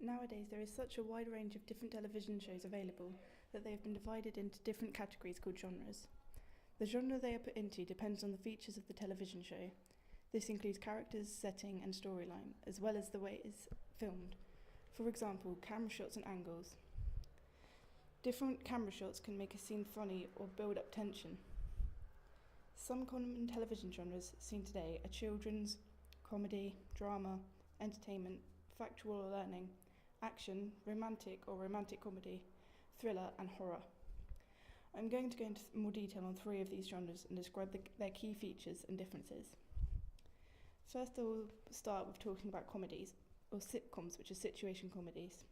Nowadays, there is such a wide range of different television shows available that they have been divided into different categories called genres. The genre they are put into depends on the features of the television show. This includes characters, setting, and storyline, as well as the way it is filmed. For example, camera shots and angles. Different camera shots can make a scene funny or build up tension. Some common television genres seen today are children's, comedy, drama, entertainment, factual or learning, action, romantic or romantic comedy, thriller, and horror. I'm going to go into more detail on 3 of these genres and describe their key features and differences. First, I will start with talking about comedies, or sitcoms, which are situation comedies.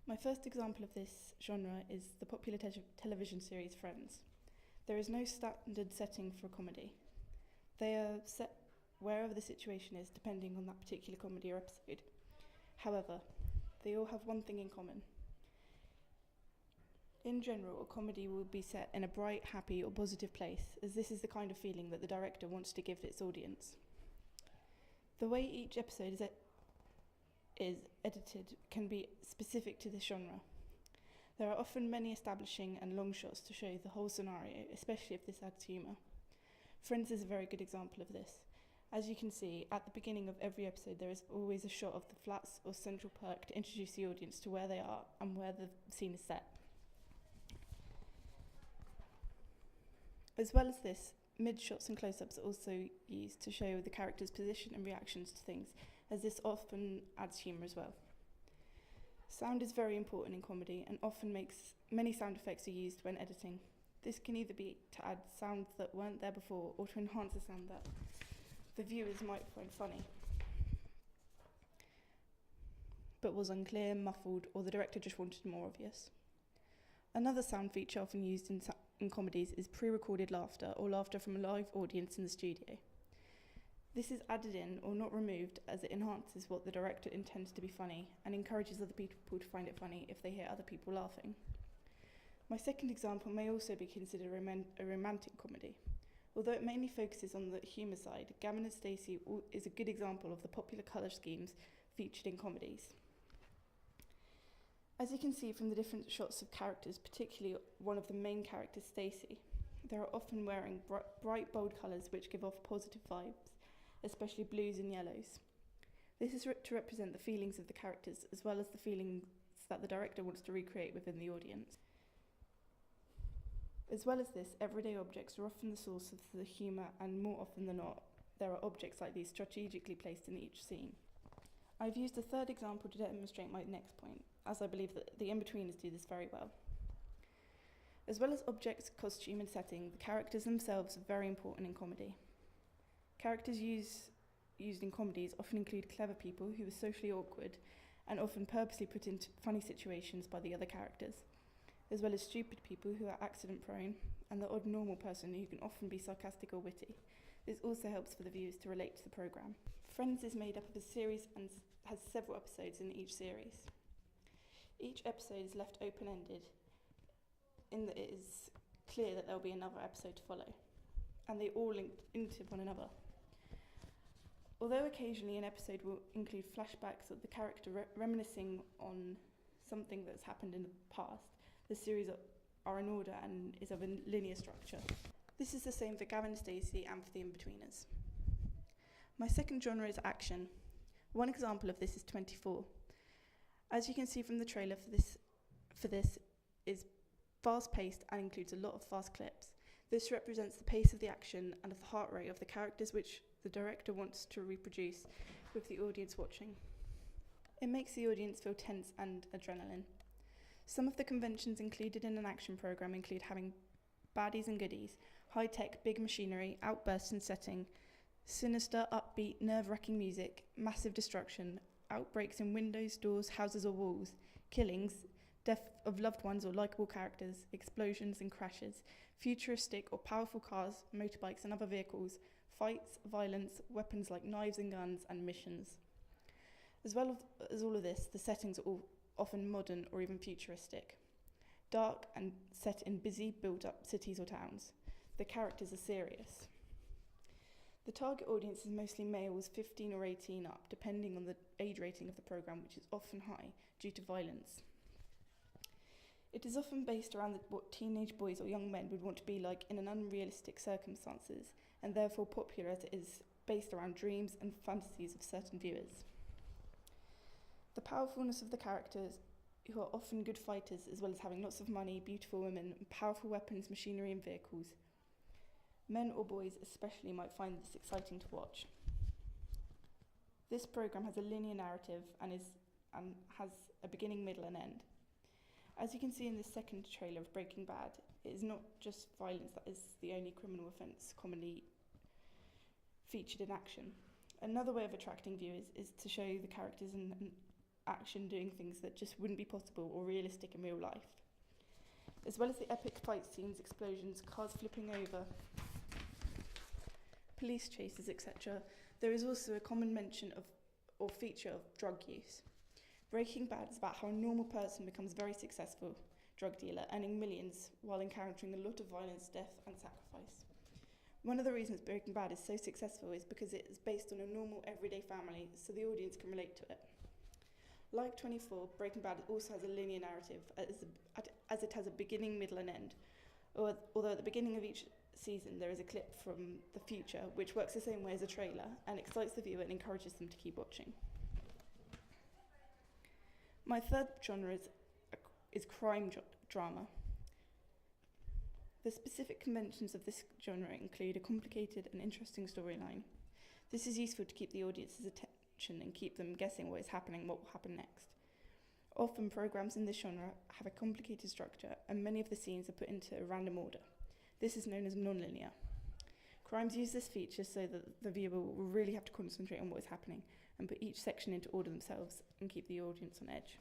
My first example of this genre is the popular television series Friends. There is no standard setting for a comedy. They are set wherever the situation is, depending on that particular comedy or episode. However, they all have one thing in common. In general, a comedy will be set in a bright, happy, or positive place, as this is the kind of feeling that the director wants to give its audience. The way each episode is edited can be specific to this genre. There are often many establishing and long shots to show the whole scenario, especially if this adds humour. Friends is a very good example of this. As you can see, at the beginning of every episode there is always a shot of the flats or central perk to introduce the audience to where they are and where the scene is set. As well as this, mid-shots and close-ups are also used to show the character's position and reactions to things, as this often adds humour as well. Sound is very important in comedy and often many sound effects are used when editing. This can either be to add sounds that weren't there before or to enhance a sound that the viewers might find funny, but was unclear, muffled, or the director just wanted more obvious. Another sound feature often used in comedies is pre-recorded laughter or laughter from a live audience in the studio. This is added in or not removed as it enhances what the director intends to be funny and encourages other people to find it funny if they hear other people laughing. My second example may also be considered a romantic comedy. Although it mainly focuses on the humour side, Gavin and Stacey is a good example of the popular colour schemes featured in comedies. As you can see from the different shots of characters, particularly one of the main characters, Stacey, they are often wearing bright, bold colours which give off positive vibes, especially blues and yellows. This is to represent the feelings of the characters as well as the feelings that the director wants to recreate within the audience. As well as this, everyday objects are often the source of the humour, and more often than not, there are objects like these strategically placed in each scene. I've used a third example to demonstrate my next point, as I believe that the in-betweeners do this very well. As well as objects, costume and setting, the characters themselves are very important in comedy. Characters used in comedies often include clever people who are socially awkward and often purposely put into funny situations by the other characters, as well as stupid people who are accident-prone, and the odd normal person who can often be sarcastic or witty. This also helps for the viewers to relate to the programme. Friends is made up of a series and has several episodes in each series. Each episode is left open-ended in that it is clear that there will be another episode to follow, and they all link into one another. Although occasionally an episode will include flashbacks of the character reminiscing on something that's happened in the past, the series are in order and is of a linear structure. This is the same for Gavin and Stacey and for the in-betweeners. My second genre is action. One example of this is 24. As you can see from the trailer for this is fast-paced and includes a lot of fast clips. This represents the pace of the action and of the heart rate of the characters which the director wants to reproduce with the audience watching. It makes the audience feel tense and adrenaline. Some of the conventions included in an action program include having baddies and goodies, high-tech, big machinery, outbursts and setting, sinister, upbeat, nerve-wracking music, massive destruction, outbreaks in windows, doors, houses or walls, killings, death of loved ones or likeable characters, explosions and crashes, futuristic or powerful cars, motorbikes and other vehicles, fights, violence, weapons like knives and guns, and missions. As well as all of this, the settings are all often modern or even futuristic. Dark and set in busy, built-up cities or towns. The characters are serious. The target audience is mostly males 15 or 18 up, depending on the age rating of the programme, which is often high due to violence. It is often based around what teenage boys or young men would want to be like in an unrealistic circumstances, and therefore popular as it is based around dreams and fantasies of certain viewers. The powerfulness of the characters, who are often good fighters, as well as having lots of money, beautiful women, and powerful weapons, machinery and vehicles. Men or boys especially might find this exciting to watch. This programme has a linear narrative and has a beginning, middle and end. As you can see in the second trailer of Breaking Bad, it is not just violence that is the only criminal offence commonly featured in action. Another way of attracting viewers is to show the characters in action doing things that just wouldn't be possible or realistic in real life. As well as the epic fight scenes, explosions, cars flipping over, police chases, etc., there is also a common mention of or feature of drug use. Breaking Bad is about how a normal person becomes a very successful drug dealer, earning millions while encountering a lot of violence, death and sacrifice. One of the reasons Breaking Bad is so successful is because it is based on a normal everyday family, so the audience can relate to it. Like 24, Breaking Bad also has a linear narrative as it has a beginning, middle and end. Although at the beginning of each season there is a clip from the future which works the same way as a trailer and excites the viewer and encourages them to keep watching. My third genre is crime drama. The specific conventions of this genre include a complicated and interesting storyline. This is useful to keep the audience's attention and keep them guessing what is happening, what will happen next. Often programmes in this genre have a complicated structure and many of the scenes are put into a random order. This is known as non-linear. Crimes use this feature so that the viewer will really have to concentrate on what is happening and put each section into order themselves and keep the audience on edge.